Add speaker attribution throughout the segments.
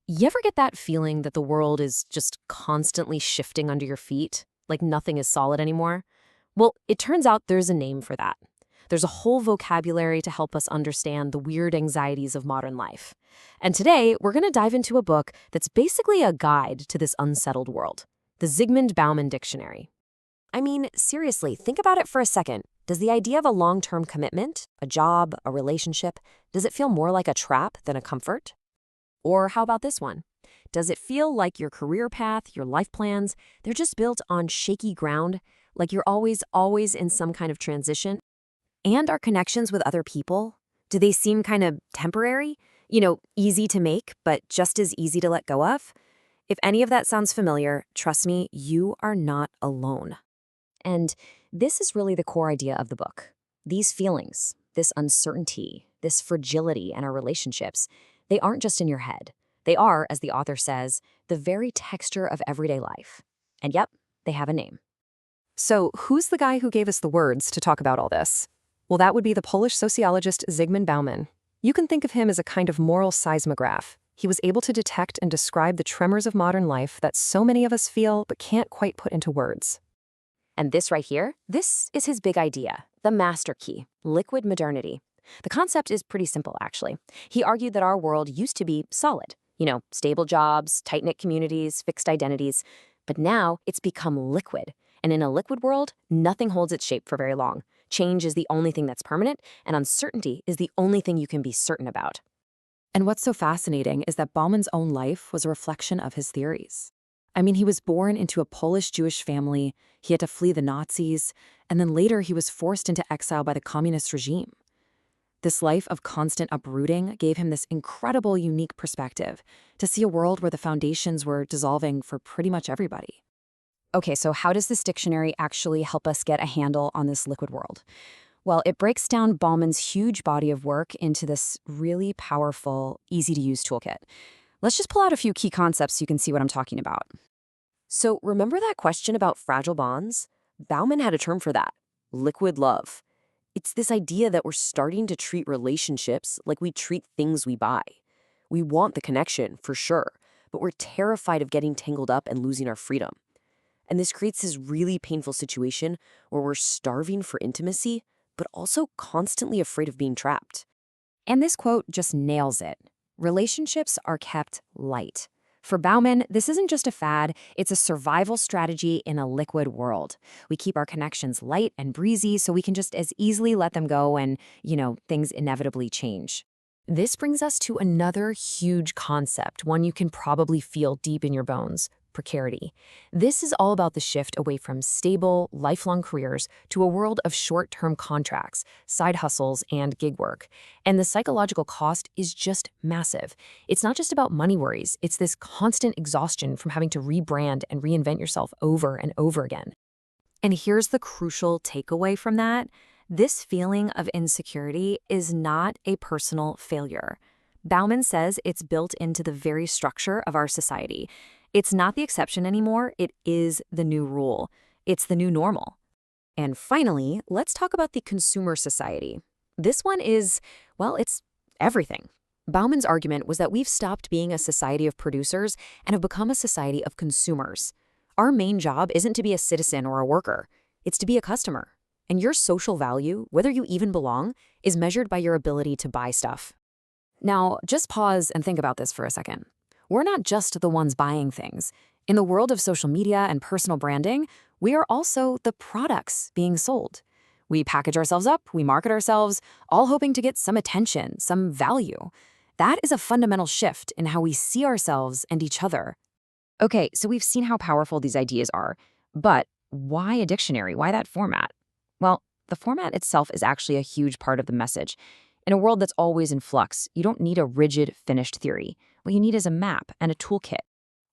Speaker 1: You ever get that feeling that the world is just constantly shifting under your feet, like nothing is solid anymore? Well, it turns out there's a name for that. There's a whole vocabulary to help us understand the weird anxieties of modern life. And today, we're going to dive into a book that's basically a guide to this unsettled world, the Zygmunt Bauman Dictionary. I mean, seriously, think about it for a second. Does the idea of a long-term commitment, a job, a relationship, does it feel more like a trap than a comfort? Or how about this one? Does it feel like your career path, your life plans, they're just built on shaky ground, like you're always in some kind of transition? And our connections with other people, do they seem kind of temporary? Easy to make, but just as easy to let go of? If any of that sounds familiar, trust me, you are not alone. And this is really the core idea of the book. These feelings, this uncertainty, this fragility in our relationships, they aren't just in your head. They are, as the author says, the very texture of everyday life. And yep, they have a name.
Speaker 2: So who's the guy who gave us the words to talk about all this? Well, that would be the Polish sociologist Zygmunt Bauman. You can think of him as a kind of moral seismograph. He was able to detect and describe the tremors of modern life that so many of us feel but can't quite put into words.
Speaker 1: And this right here, this is his big idea, the master key, liquid modernity. The concept is pretty simple, actually. He argued that our world used to be solid. Stable jobs, tight-knit communities, fixed identities. But now it's become liquid. And in a liquid world, nothing holds its shape for very long. Change is the only thing that's permanent, and uncertainty is the only thing you can be certain about.
Speaker 2: And what's so fascinating is that Bauman's own life was a reflection of his theories. I mean, he was born into a Polish-Jewish family, he had to flee the Nazis, and then later he was forced into exile by the communist regime. This life of constant uprooting gave him this incredible, unique perspective to see a world where the foundations were dissolving for pretty much everybody.
Speaker 3: Okay, so how does this dictionary actually help us get a handle on this liquid world? Well, it breaks down Bauman's huge body of work into this really powerful, easy-to-use toolkit. Let's just pull out a few key concepts so you can see what I'm talking about.
Speaker 1: So remember that question about fragile bonds? Bauman had a term for that, liquid love. It's this idea that we're starting to treat relationships like we treat things we buy. We want the connection, for sure, but we're terrified of getting tangled up and losing our freedom. And this creates this really painful situation where we're starving for intimacy, but also constantly afraid of being trapped.
Speaker 3: And this quote just nails it. Relationships are kept light. For Bauman, this isn't just a fad, it's a survival strategy in a liquid world. We keep our connections light and breezy so we can just as easily let them go and, things inevitably change.
Speaker 1: This brings us to another huge concept, one you can probably feel deep in your bones, precarity. This is all about the shift away from stable, lifelong careers to a world of short-term contracts, side hustles, and gig work. And the psychological cost is just massive. It's not just about money worries, it's this constant exhaustion from having to rebrand and reinvent yourself over and over again.
Speaker 3: And here's the crucial takeaway from that. This feeling of insecurity is not a personal failure. Bauman says it's built into the very structure of our society. It's not the exception anymore, it is the new rule. It's the new normal. And finally, let's talk about the consumer society. This one is, well, it's everything. Bauman's argument was that we've stopped being a society of producers and have become a society of consumers. Our main job isn't to be a citizen or a worker, it's to be a customer. And your social value, whether you even belong, is measured by your ability to buy stuff. Now, just pause and think about this for a second. We're not just the ones buying things. In the world of social media and personal branding, we are also the products being sold. We package ourselves up, we market ourselves, all hoping to get some attention, some value. That is a fundamental shift in how we see ourselves and each other.
Speaker 4: Okay, so we've seen how powerful these ideas are, but why a dictionary? Why that format? Well, the format itself is actually a huge part of the message. In a world that's always in flux, you don't need a rigid, finished theory. What you need is a map and a toolkit.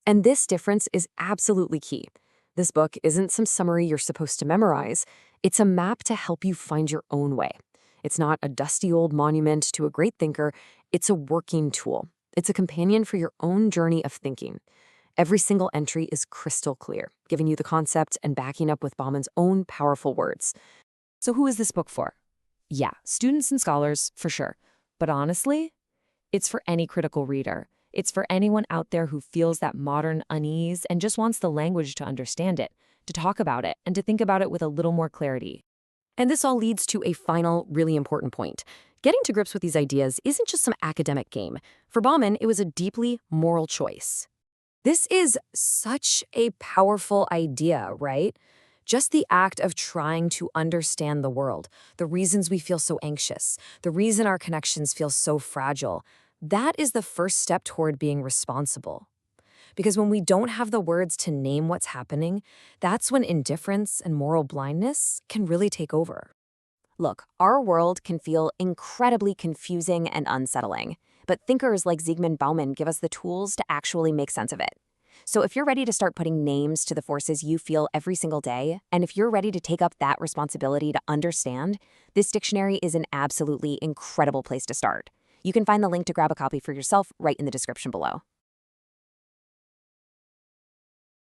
Speaker 1: And this difference is absolutely key. This book isn't some summary you're supposed to memorize. It's a map to help you find your own way. It's not a dusty old monument to a great thinker. It's a working tool. It's a companion for your own journey of thinking. Every single entry is crystal clear, giving you the concept and backing up with Bauman's own powerful words. So who is this book for? Yeah, students and scholars, for sure. But honestly, it's for any critical reader.
Speaker 3: It's for anyone out there who feels that modern unease and just wants the language to understand it, to talk about it, and to think about it with a little more clarity.
Speaker 1: And this all leads to a final, really important point. Getting to grips with these ideas isn't just some academic game. For Bauman, it was a deeply moral choice. This is such a powerful idea, right? Just the act of trying to understand the world, the reasons we feel so anxious, the reason our connections feel so fragile, that is the first step toward being responsible. Because when we don't have the words to name what's happening, that's when indifference and moral blindness can really take over.
Speaker 2: Look, our world can feel incredibly confusing and unsettling, but thinkers like Zygmunt Bauman give us the tools to actually make sense of it. So if you're ready to start putting names to the forces you feel every single day, and if you're ready to take up that responsibility to understand, this dictionary is an absolutely incredible place to start. You can find the link to grab a copy for yourself right in the description below.